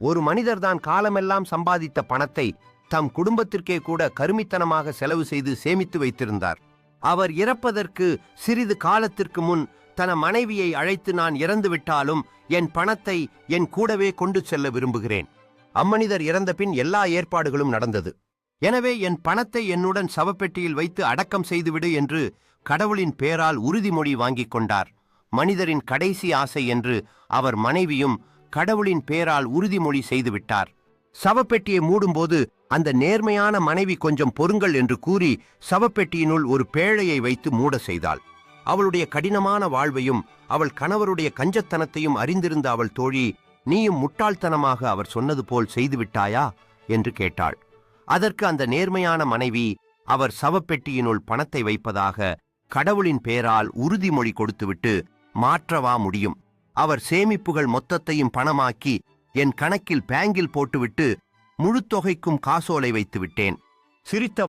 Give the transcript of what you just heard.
ஒரு மனிதர்தான் காலமெல்லாம் சம்பாதித்த பணத்தை தம் குடும்பத்திற்கே கூட கருமித்தனமாக செலவு செய்து சேமித்து வைத்திருந்தார். அவர் இறப்பதற்கு சிறிது காலத்திற்கு முன் தன மனைவியை அழைத்து, நான் இறந்துவிட்டாலும் என் பணத்தை என் கூடவே கொண்டு செல்ல விரும்புகிறேன். அம்மனிதர் இறந்த பின் எல்லா ஏற்பாடுகளும் நடந்தது. எனவே என் பணத்தை என்னுடன் சவப்பெட்டியில் வைத்து அடக்கம் செய்துவிடு என்று கடவுளின் பேரால் உறுதிமொழி வாங்கிக் கொண்டார். மனிதரின் கடைசி ஆசை என்று அவர் மனைவியும் கடவுளின் பேரால் உறுதிமொழி செய்துவிட்டார். சவப்பெட்டியை மூடும்போது அந்த நேர்மையான மனைவி, கொஞ்சம் பொறுங்கள் என்று கூறி சவப்பெட்டியினுள் ஒரு பேழையை வைத்து மூட செய்தாள். அவளுடைய கடினமான வாழ்வையும் அவள் கணவருடைய கஞ்சத்தனத்தையும் அறிந்திருந்த அவள் தோழி, நீயும் முட்டாள்தனமாக அவர் சொன்னது போல் செய்துவிட்டாயா என்று கேட்டாள். அதற்கு அந்த நேர்மையான மனைவி, அவர் சவப்பெட்டியினுள் பணத்தை வைப்பதாக கடவுளின் பேரால் உறுதிமொழி கொடுத்துவிட்டு மாற்றவா முடியும்? அவர் சேமிப்புகள் மொத்தத்தையும் பணமாக்கி என் கணக்கில் பேங்கில் போட்டுவிட்டு முழு தொகைக்கும் காசோலை வைத்து விட்டேன். சிரித்த